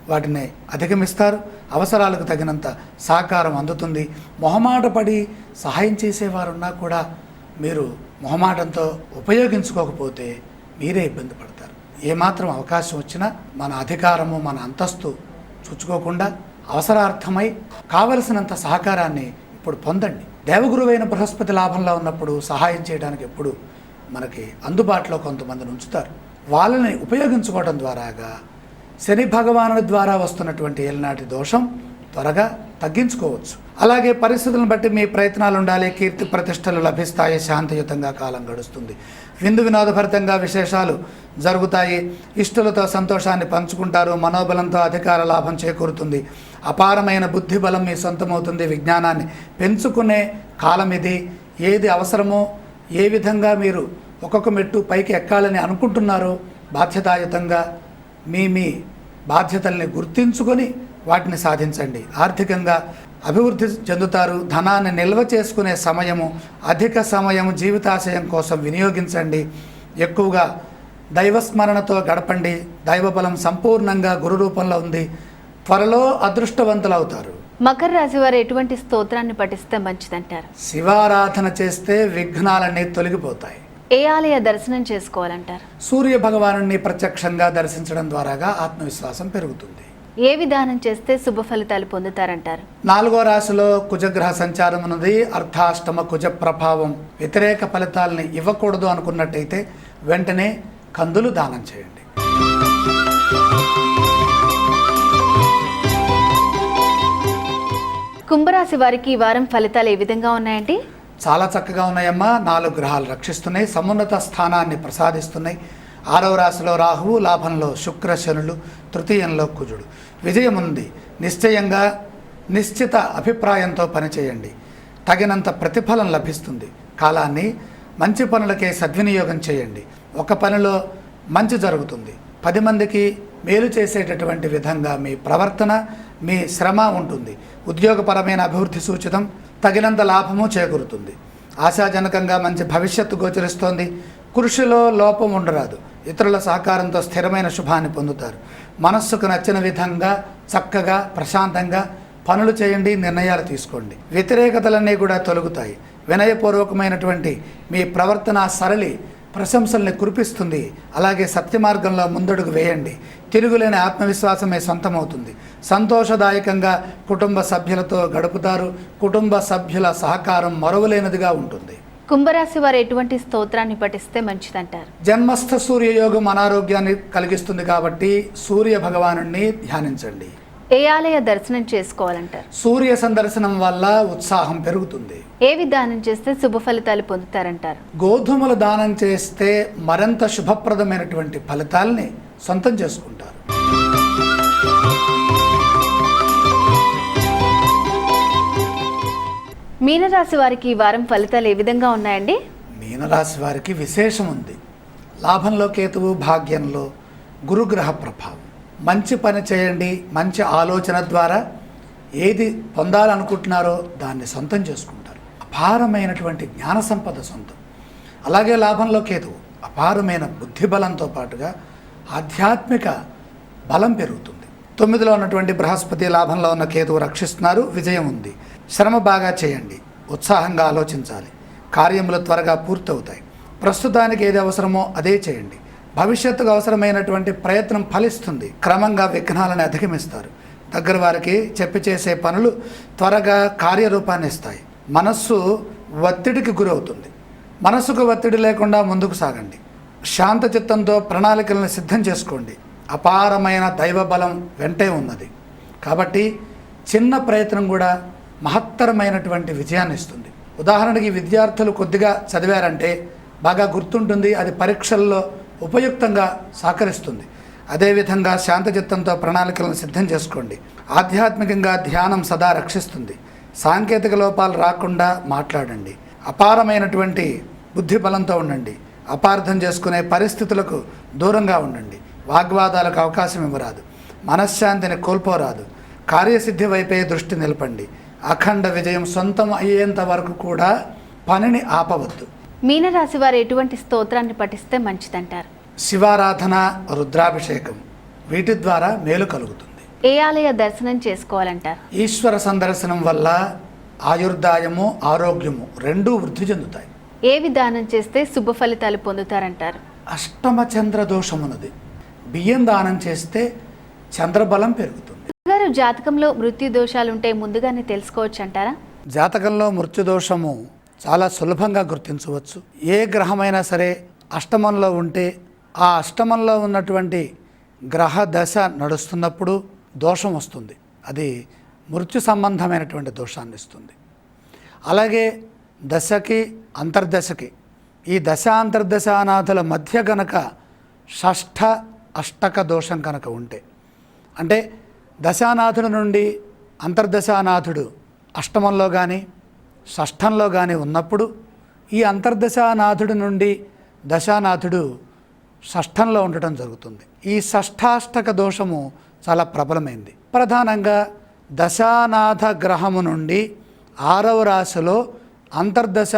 Speaker 2: వాటిని అధిగమిస్తారు. అవసరాలకు తగినంత సహకారం అందుతుంది. మొహమాట పడి సహాయం చేసేవారున్నా కూడా మీరు మొహమాటంతో ఉపయోగించుకోకపోతే మీరే ఇబ్బంది పడతారు. ఏమాత్రం అవకాశం వచ్చినా మన అధికారము, మన అంతస్తు చూచుకోకుండా అవసరార్థమై కావలసినంత సహకారాన్ని ఇప్పుడు పొందండి. దేవగురువైన బృహస్పతి లాభంలో ఉన్నప్పుడు సహాయం చేయడానికి ఎప్పుడు మనకి అందుబాటులో కొంతమందిని ఉంచుతారు. వాళ్ళని ఉపయోగించుకోవడం ద్వారాగా శని భగవానుడి ద్వారా వస్తున్నటువంటి ఏలినాటి దోషం త్వరగా తగ్గించుకోవచ్చు. అలాగే పరిస్థితులను బట్టి మీ ప్రయత్నాలు ఉండాలి. కీర్తి ప్రతిష్టలు లభిస్తాయి. శాంతియుతంగా కాలం గడుస్తుంది. విందు వినోదభరితంగా విశేషాలు జరుగుతాయి. ఇష్టలతో సంతోషాన్ని పంచుకుంటారు. మనోబలంతో అధికార లాభం చేకూరుతుంది. అపారమైన బుద్ధి బలం మీ సొంతమవుతుంది. విజ్ఞానాన్ని పెంచుకునే కాలం ఇది. ఏది అవసరమో, ఏ విధంగా మీరు ఒక్కొక్క మెట్టు పైకి ఎక్కాలని అనుకుంటున్నారో బాధ్యతాయుతంగా మీ బాధ్యతల్ని గుర్తించుకొని వాటిని సాధించండి. ఆర్థికంగా అభివృద్ధి చెందుతారు. ధనాన్ని నిల్వ చేసుకునే సమయము, అధిక సమయము జీవితాశయం కోసం వినియోగించండి. ఎక్కువగా దైవస్మరణతో గడపండి. దైవబలం సంపూర్ణంగా గురు రూపంలో ఉంది. త్వరలో అదృష్టవంతులవుతారు.
Speaker 1: మకర రాశి వారు ఎటువంటి స్తోత్రాన్ని పఠిస్తే మంచిదంటారు?
Speaker 2: శివారాధన చేస్తే విఘ్నాలన్నీ తొలగిపోతాయి.
Speaker 1: ఏ ఆలయ దర్శనం చేసుకోవాలంటారు?
Speaker 2: సూర్య భగవానుని ప్రత్యక్షంగా దర్శించడం ద్వారాగా ఆత్మవిశ్వాసం పెరుగుతుంది.
Speaker 1: ఏ విధానం చేస్తే శుభ ఫలితాలు పొందుతారంటారు?
Speaker 2: 4వ రాశిలో కుజగ్రహ సంచారం ఉన్నది. అర్ధాష్టమ కుజ ప్రభావం వ్యతిరేక ఫలితాలని ఇవ్వకూడదు అనుకున్నట్టయితే వెంటనే కందులు దానం చేయండి.
Speaker 1: కుంభరాశి వారికి ఈ వారం ఫలితాలు ఏ విధంగా ఉన్నాయండి?
Speaker 2: చాలా చక్కగా ఉన్నాయమ్మా. 4 గ్రహాలు రక్షిస్తున్నాయి. సమున్నత స్థానాన్ని ప్రసాదిస్తున్నాయి. 6వ రాశిలో రాహువు, లాభంలో శుక్ర శనులు, తృతీయంలో కుజుడు. విజయం ఉంది. నిశ్చయంగా నిశ్చిత అభిప్రాయంతో పనిచేయండి. తగినంత ప్రతిఫలం లభిస్తుంది. కాలాన్ని మంచి పనులకే సద్వినియోగం చేయండి. ఒక పనిలో మంచి జరుగుతుంది. 10 మందికి మేలు చేసేటటువంటి విధంగా మీ ప్రవర్తన, మీ శ్రమ ఉంటుంది. ఉద్యోగపరమైన అభివృద్ధి సూచితం. తగినంత లాభము చేకూరుతుంది. ఆశాజనకంగా మంచి భవిష్యత్తు గోచరిస్తోంది. కృషిలో లోపం ఉండరాదు. ఇతరుల సహకారంతో స్థిరమైన శుభాన్ని పొందుతారు. మనస్సుకు నచ్చిన విధంగా చక్కగా ప్రశాంతంగా పనులు చేయండి. నిర్ణయాలు తీసుకోండి. వ్యతిరేకతలన్నీ కూడా తొలగుతాయి. వినయపూర్వకమైనటువంటి మీ ప్రవర్తన సరళి ప్రశంసల్ని కురిపిస్తుంది. అలాగే సత్య మార్గంలో ముందడుగు వేయండి. తిరుగులేని ఆత్మవిశ్వాసమే సొంతమవుతుంది. సంతోషదాయకంగా కుటుంబ సభ్యులతో గడుపుతారు. కుటుంబ సభ్యుల సహకారం మరువలేనిదిగా ఉంటుంది.
Speaker 1: కుంభరాశి వారు ఎటువంటి స్తోత్రాన్ని పఠిస్తే మంచిదంటారు?
Speaker 2: జన్మస్థ సూర్యయోగం అనారోగ్యాన్ని కలిగిస్తుంది కాబట్టి సూర్య భగవానుణ్ణి ధ్యానించండి.
Speaker 1: ఏ ఆలయ దర్శనం చేసుకోవాలంటారు?
Speaker 2: సూర్య సందర్శనం వల్ల ఉత్సాహం పెరుగుతుంది.
Speaker 1: ఏ విధానం చేస్తే శుభ ఫలితాలు పొందుతారంటారు?
Speaker 2: గోధుమలు దానం చేస్తే మరింత శుభప్రదమైనటువంటి ఫలితాల్ని సొంతం చేసుకుంటారు.
Speaker 1: మీనరాశి వారికి ఈ వారం ఫలితాలు ఏ విధంగా ఉన్నాయండి?
Speaker 2: మీనరాశి వారికి విశేషం ఉంది. లాభంలో కేతువు, భాగ్యంలో గురుగ్రహ ప్రభావం. మంచి పని చేయండి. మంచి ఆలోచన ద్వారా ఏది పొందాలనుకుంటున్నారో దాన్ని సొంతం చేసుకుంటారు. అపారమైనటువంటి జ్ఞాన సంపద సొంతం. అలాగే లాభంలో కేతువు అపారమైన బుద్ధి బలంతో పాటుగా ఆధ్యాత్మిక బలం పెరుగుతుంది. 9లో ఉన్నటువంటి బృహస్పతి, లాభంలో ఉన్న కేతువు రక్షిస్తున్నారు. విజయం ఉంది. శ్రమ బాగా చేయండి. ఉత్సాహంగా ఆలోచించాలి. కార్యములు త్వరగా పూర్తవుతాయి. ప్రస్తుతానికి ఏది అవసరమో అదే చేయండి. భవిష్యత్తుకు అవసరమైనటువంటి ప్రయత్నం ఫలిస్తుంది. క్రమంగా విఘ్నాలను అధిగమిస్తారు. దగ్గర వారికి చెప్పి చేసే పనులు త్వరగా కార్యరూపాన్ని ఇస్తాయి. మనస్సు ఒత్తిడికి గురవుతుంది. మనస్సుకు ఒత్తిడి లేకుండా ముందుకు సాగండి. శాంత చిత్తంతో ప్రణాళికలను సిద్ధం చేసుకోండి. అపారమైన దైవ బలం వెంటే ఉన్నది కాబట్టి చిన్న ప్రయత్నం కూడా మహత్తరమైనటువంటి విజయాన్ని ఇస్తుంది. ఉదాహరణకి విద్యార్థులు కొద్దిగా చదివారంటే బాగా గుర్తుంటుంది. అది పరీక్షల్లో ఉపయుక్తంగా సహకరిస్తుంది. అదేవిధంగా శాంతచిత్తంతో ప్రణాళికలను సిద్ధం చేసుకోండి. ఆధ్యాత్మికంగా ధ్యానం సదా రక్షిస్తుంది. సాంకేతిక లోపాలు రాకుండా మాట్లాడండి. అపారమైనటువంటి బుద్ధి బలంతో ఉండండి. అపార్థం చేసుకునే పరిస్థితులకు దూరంగా ఉండండి. వాగ్వాదాలకు అవకాశం ఇవ్వరాదు. మనశ్శాంతిని కోల్పోరాదు. కార్యసిద్ధి వైపే దృష్టి నిలపండి. అఖండ విజయం సొంతం అయ్యేంత వరకు కూడా పనిని ఆపవద్దు.
Speaker 1: మీనరాశి వారు ఎటువంటి స్తోత్రాన్ని పఠిస్తే మంచిదంటారు?
Speaker 2: శివారాధన, రుద్రాభిషేకం వీటి ద్వారా మేలు కలుగుతుంది.
Speaker 1: ఏ ఆలయ దర్శనం చేసుకోవాలంటారు?
Speaker 2: ఈశ్వర సందర్శనం వల్ల ఆయుర్దాయము, ఆరోగ్యము రెండూ వృద్ధి చెందుతాయి.
Speaker 1: ఏ విధానం చేస్తే శుభ ఫలితాలు పొందుతారంటారు?
Speaker 2: అష్టమ చంద్ర దోషమున్నది. బియ్యం దానం చేస్తే చంద్రబలం పెరుగుతుంది.
Speaker 1: గారు జాతకంలో మృత్యు దోషాలుంటే ముందుగానే తెలుసుకోవచ్చు అంటారా?
Speaker 2: జాతకంలో మృత్యుదోషము చాలా సులభంగా గుర్తించవచ్చు. ఏ గ్రహమైనా సరే అష్టమంలో ఉంటే ఆ అష్టమంలో ఉన్నటువంటి గ్రహ దశ నడుస్తున్నప్పుడు దోషం వస్తుంది. అది మృత్యు సంబంధమైనటువంటి దోషాన్ని ఇస్తుంది. అలాగే దశకి అంతర్దశకి ఈ దశ అంతర్దశానాథుల మధ్య కనుక షష్ఠ అష్టక దోషం కనుక ఉంటే, అంటే దశానాథుడి నుండి అంతర్దశానాథుడు అష్టమంలో కానీ షష్ఠంలో కానీ ఉన్నప్పుడు ఈ అంతర్దశానాథుడి నుండి దశానాథుడు షష్ఠంలో ఉండటం జరుగుతుంది. ఈ షష్ఠాష్టక దోషము చాలా ప్రబలమైంది. ప్రధానంగా దశానాథ గ్రహము నుండి 6వ రాశిలో అంతర్దశ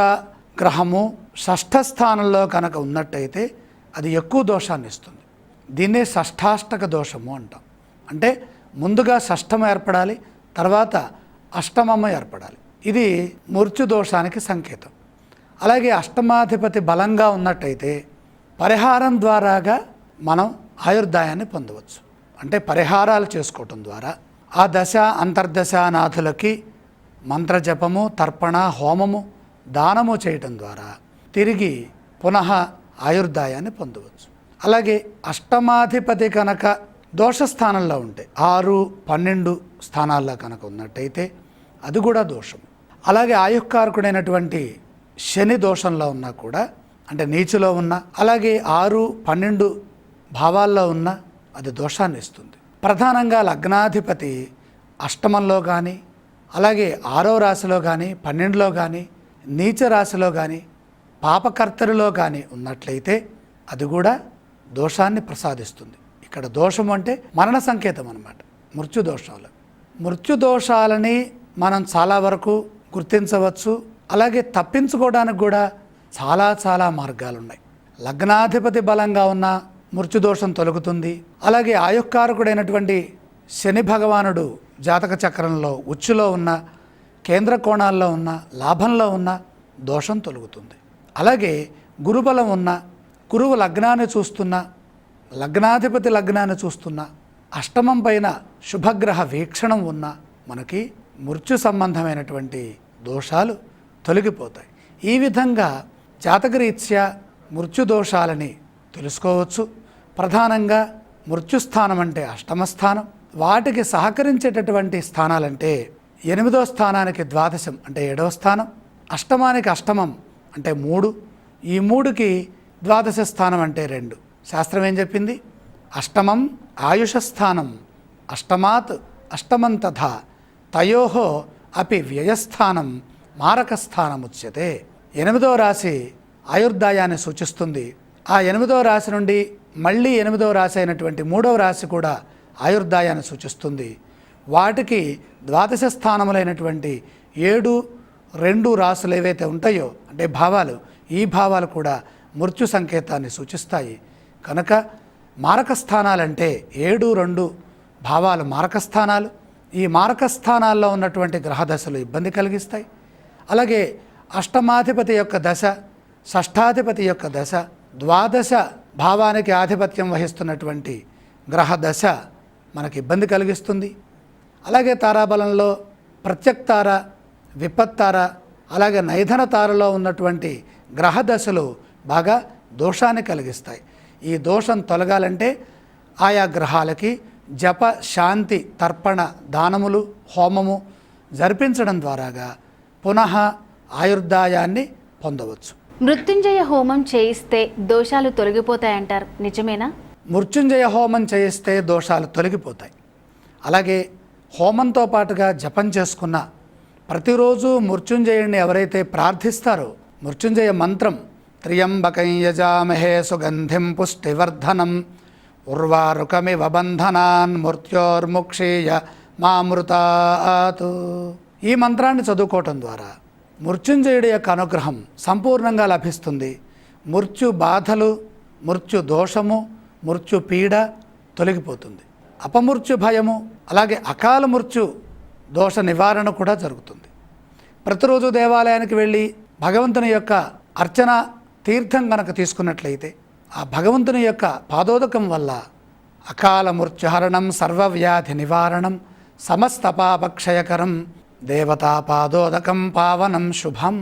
Speaker 2: గ్రహము షష్ఠ స్థానంలో కనుక ఉన్నట్టయితే అది ఎక్కువ దోషాన్ని ఇస్తుంది. దీన్నే షష్ఠాష్టక దోషము అంటాం. అంటే ముందుగా షష్ఠము ఏర్పడాలి, తర్వాత అష్టమము ఏర్పడాలి. ఇది మృత్యు దోషానికి సంకేతం. అలాగే అష్టమాధిపతి బలంగా ఉన్నట్టయితే పరిహారం ద్వారాగా మనం ఆయుర్దాయాన్ని పొందవచ్చు. అంటే పరిహారాలు చేసుకోవటం ద్వారా ఆ దశ అంతర్దశానాథులకి మంత్రజపము, తర్పణ, హోమము, దానము చేయటం ద్వారా తిరిగి పునః ఆయుర్దాయాన్ని పొందవచ్చు. అలాగే అష్టమాధిపతి కనుక దోషస్థానంలో ఉంటే 6, 12 స్థానాల్లో కనుక ఉన్నట్టయితే అది కూడా దోషం. అలాగే ఆయుఃకారకుడైనటువంటి శని దోషంలో ఉన్నా కూడా, అంటే నీచులో ఉన్నా, అలాగే 6, 12 భావాల్లో ఉన్నా అది దోషాన్ని ఇస్తుంది. ప్రధానంగా లగ్నాధిపతి అష్టమంలో కానీ, అలాగే 6వ రాశిలో కానీ, 12లో కానీ, నీచ రాశిలో కానీ, పాపకర్తరిలో కానీ ఉన్నట్లయితే అది కూడా దోషాన్ని ప్రసాదిస్తుంది. ఇక్కడ దోషం అంటే మరణ సంకేతం అన్నమాట. మృత్యుదోషాలని మనం చాలా వరకు గుర్తించవచ్చు. అలాగే తప్పించుకోవడానికి కూడా చాలా మార్గాలు ఉన్నాయి. లగ్నాధిపతి బలంగా ఉన్న మృత్యుదోషం తొలగుతుంది. అలాగే ఆయుఃకారకుడైనటువంటి శని భగవానుడు జాతక చక్రంలో ఉచ్చులో ఉన్న, కేంద్ర కోణాల్లో ఉన్న, లాభంలో ఉన్న దోషం తొలగుతుంది. అలాగే గురుబలం ఉన్న, గురువు లగ్నాన్ని చూస్తున్న, లగ్నాధిపతి లగ్నాన్ని చూస్తున్న, అష్టమం పైన శుభగ్రహ వీక్షణం ఉన్న మనకి మృత్యు సంబంధమైనటువంటి దోషాలు తొలగిపోతాయి. ఈ విధంగా జాతకరీత్యా మృత్యుదోషాలని తెలుసుకోవచ్చు. ప్రధానంగా మృత్యుస్థానం అంటే అష్టమస్థానం, వాటికి సహకరించేటటువంటి స్థానాలంటే 8వ స్థానానికి ద్వాదశం అంటే 7వ స్థానం, అష్టమానికి అష్టమం అంటే 3, ఈ 3కి ద్వాదశ స్థానం అంటే 2. శాస్త్రం ఏం చెప్పింది? అష్టమం ఆయుషస్థానం, అష్టమాత్ అష్టమం తథా తయోహో అపి వ్యయస్థానం మారకస్థానం ఉచ్యతే. 8వ రాశి ఆయుర్దాయాన్ని సూచిస్తుంది. ఆ 8వ రాశి నుండి మళ్ళీ 8వ రాశి అయినటువంటి 3వ రాశి కూడా ఆయుర్దాయాన్ని సూచిస్తుంది. వాటికి ద్వాదశ స్థానములైనటువంటి 7, 2 రాశులు ఏవైతే ఉంటాయో అంటే భావాలు, ఈ భావాలు కూడా మృత్యు సంకేతాన్ని సూచిస్తాయి. కనుక మారకస్థానాలంటే 7, 2 భావాలు మారకస్థానాలు. ఈ మారకస్థానాల్లో ఉన్నటువంటి గ్రహదశలు ఇబ్బంది కలిగిస్తాయి. అలాగే అష్టమాధిపతి యొక్క దశ, షష్ఠాధిపతి యొక్క దశ, ద్వాదశ భావానికి ఆధిపత్యం వహిస్తున్నటువంటి గ్రహదశ మనకి ఇబ్బంది కలిగిస్తుంది. అలాగే తారాబలంలో ప్రత్యక్తార, విపత్తార, అలాగే నైధన తారలో ఉన్నటువంటి గ్రహదశలు బాగా దోషాన్ని కలిగిస్తాయి. ఈ దోషం తొలగాలంటే ఆయా గ్రహాలకి జప, శాంతి, తర్పణ, దానములు, హోమము జరిపించడం ద్వారాగా పునః ఆయుర్దాయాన్ని పొందవచ్చు.
Speaker 1: మృత్యుంజయ హోమం చేయిస్తే దోషాలు తొలగిపోతాయంటారు, నిజమేనా?
Speaker 2: మృత్యుంజయ హోమం చేయిస్తే దోషాలు తొలగిపోతాయి. అలాగే హోమంతో పాటుగా జపం చేసుకున్న ప్రతిరోజు మృత్యుంజయుడిని ఎవరైతే ప్రార్థిస్తారో, మృత్యుంజయ మంత్రం త్ర్యంబకం యజామహే సుగంధిం పుష్టివర్ధనం ఉర్వారుకమివ బంధనాన్ మృత్యోర్ముక్షీయ మామృతాత్, ఈ మంత్రాన్ని చదువుకోవటం ద్వారా మృత్యుంజయుడి యొక్క అనుగ్రహం సంపూర్ణంగా లభిస్తుంది. మృత్యు బాధలు, మృత్యు దోషము, మృత్యు పీడ తొలగిపోతుంది. అపమృత్యు భయము, అలాగే అకాల మృత్యు దోష నివారణ కూడా జరుగుతుంది. ప్రతిరోజు దేవాలయానికి వెళ్ళి భగవంతుని యొక్క అర్చన తీర్థం కనుక తీసుకున్నట్లయితే ఆ భగవంతుని యొక్క పాదోదకం వల్ల అకాల మృత్యుహరణం, సర్వవ్యాధి నివారణం, సమస్త పాపక్షయకరం, దేవతా పాదోదకం పావనం శుభం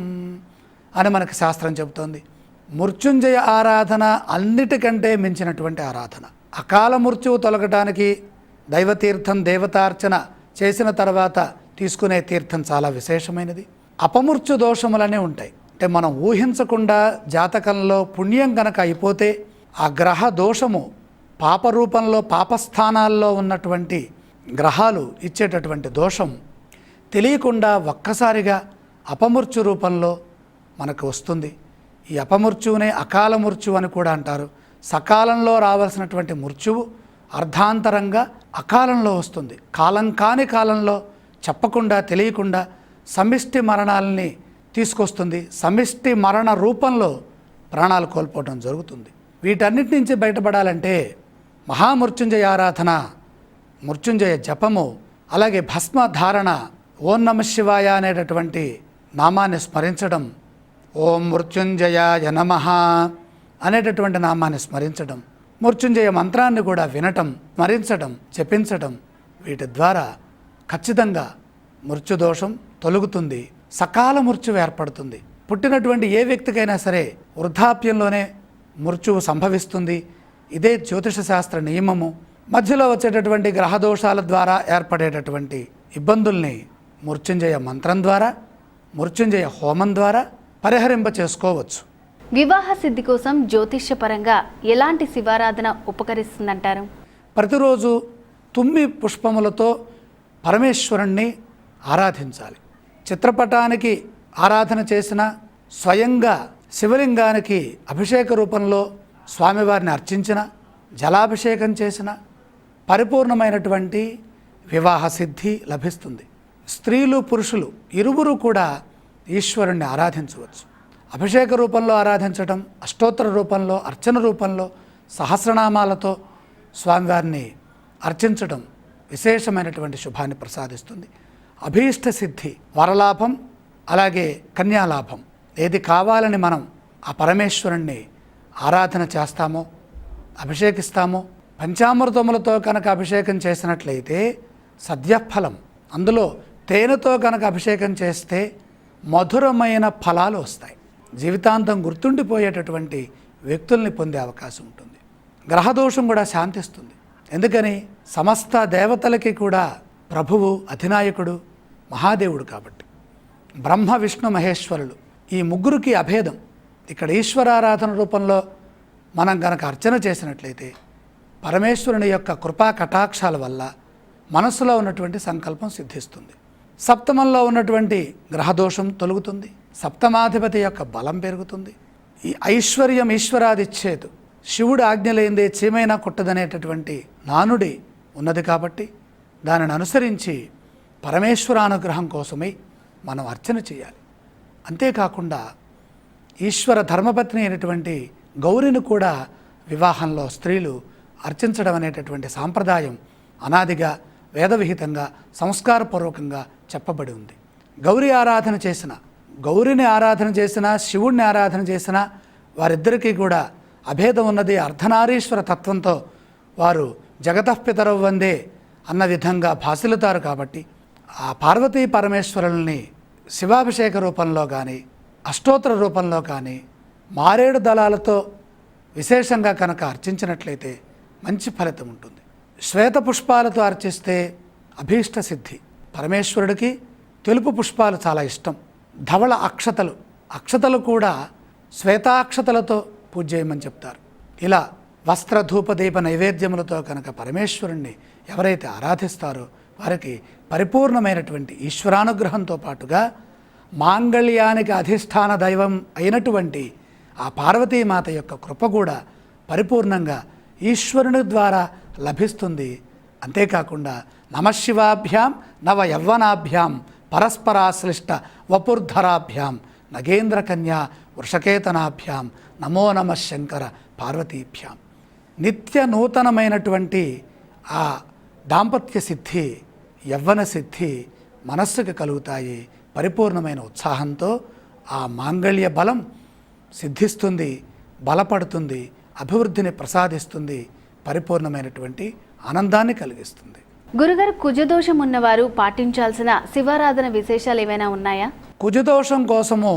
Speaker 2: అని మనకి శాస్త్రం చెబుతోంది. మృత్యుంజయ ఆరాధన అన్నిటికంటే మించినటువంటి ఆరాధన. అకాల మృత్యువు తొలగటానికి దైవతీర్థం, దేవతార్చన చేసిన తర్వాత తీసుకునే తీర్థం చాలా విశేషమైనది. అపమృత్యు దోషములనే ఉంటాయి. అంటే మనం ఊహించకుండా జాతకంలో పుణ్యం కనుక అయిపోతే ఆ గ్రహ దోషము పాప రూపంలో, పాపస్థానాల్లో ఉన్నటువంటి గ్రహాలు ఇచ్చేటటువంటి దోషం తెలియకుండా ఒక్కసారిగా అపమృత్యు రూపంలో మనకు వస్తుంది. ఈ అపమృత్యువునే అకాల మృత్యువు అని కూడా అంటారు. సకాలంలో రావాల్సినటువంటి మృత్యువు అర్ధాంతరంగా అకాలంలో వస్తుంది. కాలం కాని కాలంలో చెప్పకుండా, తెలియకుండా సమిష్టి మరణాలని తీసుకొస్తుంది. సమిష్టి మరణ రూపంలో ప్రాణాలు కోల్పోవడం జరుగుతుంది. వీటన్నిటి నుంచి బయటపడాలంటే మహామృత్యుంజయ ఆరాధన, మృత్యుంజయ జపము, అలాగే భస్మ ధారణ, ఓం నమ శివాయ అనేటటువంటి నామాన్ని స్మరించడం, ఓం మృత్యుంజయాయ నమః అనేటటువంటి నామాన్ని స్మరించడం, మృత్యుంజయ మంత్రాన్ని కూడా వినటం, స్మరించడం, జపించడం, వీటి ద్వారా ఖచ్చితంగా మృత్యుదోషం తొలగుతుంది. సకాల మృత్యువు ఏర్పడుతుంది. పుట్టినటువంటి ఏ వ్యక్తికైనా సరే వృద్ధాప్యంలోనే మృత్యువు సంభవిస్తుంది. ఇదే జ్యోతిష శాస్త్ర నియమము. మధ్యలో వచ్చేటటువంటి గ్రహదోషాల ద్వారా ఏర్పడేటటువంటి ఇబ్బందుల్ని మృత్యుంజయ మంత్రం ద్వారా, మృత్యుంజయ హోమం ద్వారా పరిహరింప చేసుకోవచ్చు.
Speaker 1: వివాహ సిద్ధి కోసం జ్యోతిష్యపరంగా ఎలాంటి శివారాధన ఉపకరిస్తుందంటారు?
Speaker 2: ప్రతిరోజు తుమ్మి పుష్పములతో పరమేశ్వరుణ్ణి ఆరాధించాలి. చిత్రపటానికి ఆరాధన చేసిన, స్వయంగా శివలింగానికి అభిషేక రూపంలో స్వామివారిని అర్చించిన, జలాభిషేకం చేసిన పరిపూర్ణమైనటువంటి వివాహ సిద్ధి లభిస్తుంది. స్త్రీలు, పురుషులు ఇరువురు కూడా ఈశ్వరుణ్ణి ఆరాధించవచ్చు. అభిషేక రూపంలో ఆరాధించడం, అష్టోత్తర రూపంలో, అర్చన రూపంలో, సహస్రనామాలతో స్వామివారిని అర్చించడం విశేషమైనటువంటి శుభాన్ని ప్రసాదిస్తుంది. అభీష్ట సిద్ధి, వరలాభం, అలాగే కన్యాలాభం, ఏది కావాలని మనం ఆ పరమేశ్వరుణ్ణి ఆరాధన చేస్తామో, అభిషేకిస్తామో, పంచామృతములతో కనుక అభిషేకం చేసినట్లయితే సద్యఫలం, అందులో తేనెతో కనుక అభిషేకం చేస్తే మధురమైన ఫలాలు వస్తాయి. జీవితాంతం గుర్తుండిపోయేటటువంటి వ్యక్తుల్ని పొందే అవకాశం ఉంటుంది. గ్రహదోషం కూడా శాంతిస్తుంది. ఎందుకని? సమస్త దేవతలకి కూడా ప్రభువు, అధినాయకుడు మహాదేవుడు కాబట్టి. బ్రహ్మ, విష్ణు, మహేశ్వరులు ఈ ముగ్గురికి అభేదం. ఇక్కడ ఈశ్వరారాధన రూపంలో మనం గనక అర్చన చేసినట్లయితే పరమేశ్వరుని యొక్క కృపా కటాక్షాల వల్ల మనసులో ఉన్నటువంటి సంకల్పం సిద్ధిస్తుంది. సప్తమంలో ఉన్నటువంటి గ్రహదోషం తొలగుతుంది. సప్తమాధిపతి యొక్క బలం పెరుగుతుంది. ఈ ఐశ్వర్యం ఈశ్వరాదిచ్చేతు, శివుడు ఆజ్ఞలేందే చీమైనా కుట్టదనేటటువంటి నానుడి ఉన్నది కాబట్టి దానిని అనుసరించి పరమేశ్వరానుగ్రహం కోసమై మనం అర్చన చేయాలి. అంతేకాకుండా ఈశ్వర ధర్మపత్ని అయినటువంటి గౌరిని కూడా వివాహంలో స్త్రీలు అర్చించడం అనేటటువంటి సాంప్రదాయం అనాదిగా, వేదవిహితంగా, సంస్కారపూర్వకంగా చెప్పబడి ఉంది. గౌరీ ఆరాధన చేసిన, గౌరిని ఆరాధన చేసిన, శివుణ్ణి ఆరాధన చేసిన వారిద్దరికీ కూడా అభేదం ఉన్నది. అర్ధనారీశ్వర తత్వంతో వారు జగతఃపితరౌ వందే అన్న విధంగా భాసిల్లుతారు కాబట్టి ఆ పార్వతీ పరమేశ్వరుల్ని శివాభిషేక రూపంలో కానీ, అష్టోత్తర రూపంలో కానీ, మారేడు దళాలతో విశేషంగా కనుక అర్చించినట్లయితే మంచి ఫలితం ఉంటుంది. శ్వేత పుష్పాలతో అర్చిస్తే అభీష్ట సిద్ధి. పరమేశ్వరుడికి తెలుపు పుష్పాలు చాలా ఇష్టం. ధవళ అక్షతలు, అక్షతలు కూడా శ్వేతాక్షతలతో పూజ చేయమని చెప్తారు. ఇలా వస్త్ర, ధూప, దీప నైవేద్యములతో కనుక పరమేశ్వరుణ్ణి ఎవరైతే ఆరాధిస్తారో వారికి పరిపూర్ణమైనటువంటి ఈశ్వరానుగ్రహంతో పాటుగా మాంగళ్యానికి అధిష్టాన దైవం అయినటువంటి ఆ పార్వతీమాత యొక్క కృప కూడా పరిపూర్ణంగా ఈశ్వరుని ద్వారా లభిస్తుంది. అంతేకాకుండా నమశివాభ్యాం నవ యవ్వనాభ్యాం పరస్పరాశ్లిష్ట వపుర్ధరాభ్యాం నగేంద్ర కన్యా వృషకేతనాభ్యాం నమో నమ శంకర పార్వతీభ్యాం. నిత్య నూతనమైనటువంటి ఆ దాంపత్య సిద్ధి, యవ్వన సిద్ధి మనస్సుకి కలుగుతాయి. పరిపూర్ణమైన ఉత్సాహంతో ఆ మాంగళ్య బలం సిద్ధిస్తుంది, బలపడుతుంది, అభివృద్ధిని ప్రసాదిస్తుంది, పరిపూర్ణమైనటువంటి ఆనందాన్ని కలిగిస్తుంది.
Speaker 1: గురుగారు, కుజదోషం ఉన్నవారు పాటించాల్సిన శివారాధన విశేషాలు ఏమైనా ఉన్నాయా?
Speaker 2: కుజదోషం కోసము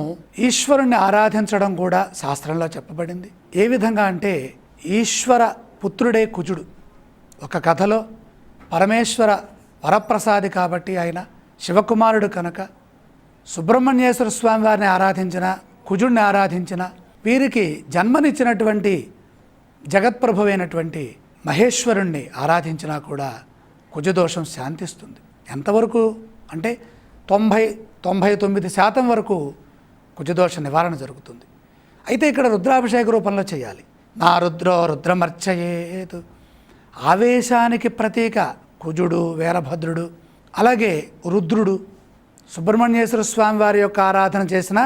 Speaker 2: ఈశ్వరుణ్ణి ఆరాధించడం కూడా శాస్త్రంలో చెప్పబడింది. ఏ విధంగా అంటే ఈశ్వర పుత్రుడే కుజుడు. ఒక కథలో పరమేశ్వర వరప్రసాది కాబట్టి ఆయన శివకుమారుడు కనుక సుబ్రహ్మణ్యేశ్వర స్వామి వారిని ఆరాధించిన, కుజుడిని ఆరాధించిన, వీరికి జన్మనిచ్చినటువంటి జగత్ప్రభువైనటువంటి మహేశ్వరుణ్ణి ఆరాధించినా కూడా కుజదోషం శాంతిస్తుంది. ఎంతవరకు అంటే 99% వరకు కుజదోష నివారణ జరుగుతుంది. అయితే ఇక్కడ రుద్రాభిషేక రూపంలో చేయాలి. నా రుద్రో రుద్రమర్చయేతు, ఆవేశానికి ప్రతీక కుజుడు, వీరభద్రుడు, అలాగే రుద్రుడు. సుబ్రహ్మణ్యేశ్వర స్వామి వారి యొక్క ఆరాధన చేసిన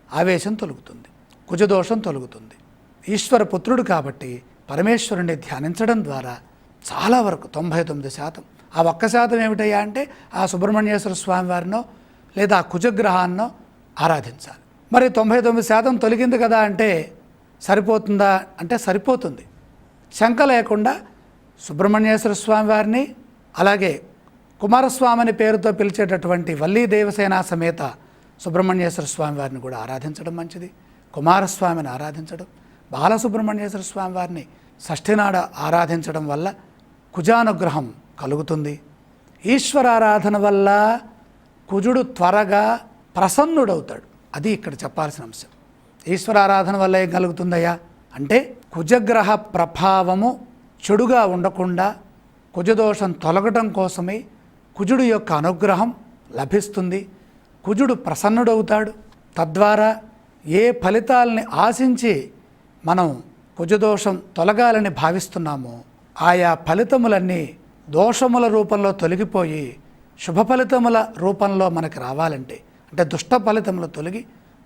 Speaker 2: ఆవేశం తొలుగుతుంది, కుజదోషం తొలుగుతుంది. ఈశ్వర పుత్రుడు కాబట్టి పరమేశ్వరుణ్ణి ధ్యానించడం ద్వారా చాలా వరకు 99%. ఆ 1% ఏమిటయ్యా అంటే ఆ సుబ్రహ్మణ్యేశ్వర స్వామి వారినో లేదా ఆ కుజగ్రహాన్నో ఆరాధించాలి. మరి 99% తొలగింది కదా అంటే సరిపోతుందా అంటే సరిపోతుంది. శంక లేకుండా సుబ్రహ్మణ్యేశ్వర స్వామి వారిని, అలాగే కుమారస్వామిని పేరుతో పిలిచేటటువంటి వల్లీ దేవసేన సమేత సుబ్రహ్మణ్యేశ్వర స్వామి వారిని కూడా ఆరాధించడం మంచిది. కుమారస్వామిని ఆరాధించడం, బాలసుబ్రహ్మణ్యేశ్వర స్వామి వారిని షష్ఠినాడ ఆరాధించడం వల్ల కుజానుగ్రహం కలుగుతుంది. ఈశ్వరారాధన వల్ల కుజుడు త్వరగా ప్రసన్నుడవుతాడు. అది ఇక్కడ చెప్పాల్సిన అంశం. ఈశ్వరారాధన వల్ల ఏం కలుగుతుందయ్యా అంటే కుజగ్రహ ప్రభావము చెడుగా ఉండకుండా కుజదోషం తొలగటం కోసమే కుజుడు యొక్క అనుగ్రహం లభిస్తుంది. కుజుడు ప్రసన్నుడవుతాడు. తద్వారా ఏ ఫలితాలని ఆశించి మనం కుజదోషం తొలగాలని భావిస్తున్నామో ఆయా ఫలితములన్నీ దోషముల రూపంలో తొలగిపోయి శుభ ఫలితముల రూపంలో మనకి రావాలంటే, అంటే దుష్ట ఫలితములు తొలగి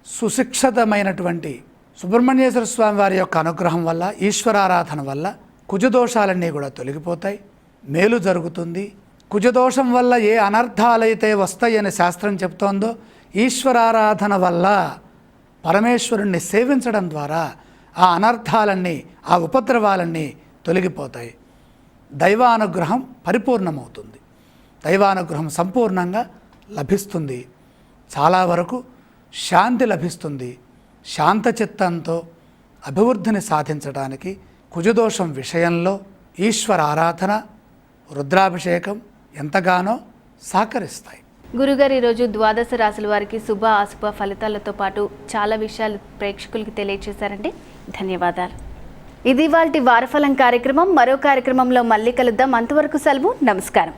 Speaker 2: సుశిక్షితమైనటువంటి సుబ్రహ్మణ్యేశ్వర స్వామి వారి యొక్క అనుగ్రహం వల్ల, ఈశ్వరారాధన వల్ల కుజదోషాలన్నీ కూడా తొలగిపోతాయి, మేలు జరుగుతుంది. కుజదోషం వల్ల ఏ అనర్థాలైతే వస్తాయని శాస్త్రం చెప్తోందో, ఈశ్వరారాధన వల్ల పరమేశ్వరుణ్ణి సేవించడం ద్వారా ఆ అనర్థాలన్నీ, ఆ ఉపద్రవాలన్నీ తొలగిపోతాయి. దైవానుగ్రహం పరిపూర్ణమవుతుంది, దైవానుగ్రహం సంపూర్ణంగా లభిస్తుంది. చాలా వరకు శాంతి లభిస్తుంది. శాంతచిత్తంతో అభివృద్ధిని సాధించడానికి కుజదోషం విషయంలో ఈశ్వర ఆరాధన, రుద్రాభిషేకం ఎంతగానో సహకరిస్తాయి.
Speaker 1: గురుగారు, ఈరోజు ద్వాదశ రాశుల వారికి శుభ అశుభ ఫలితాలతో పాటు చాలా విషయాలు ప్రేక్షకులకి తెలియజేశారండి. ధన్యవాదాలు. ఇది ఇవాల్టి వారఫలం కార్యక్రమం. మరో కార్యక్రమంలో మళ్ళీ కలుద్దాం. అంతవరకు సెలవు. నమస్కారం.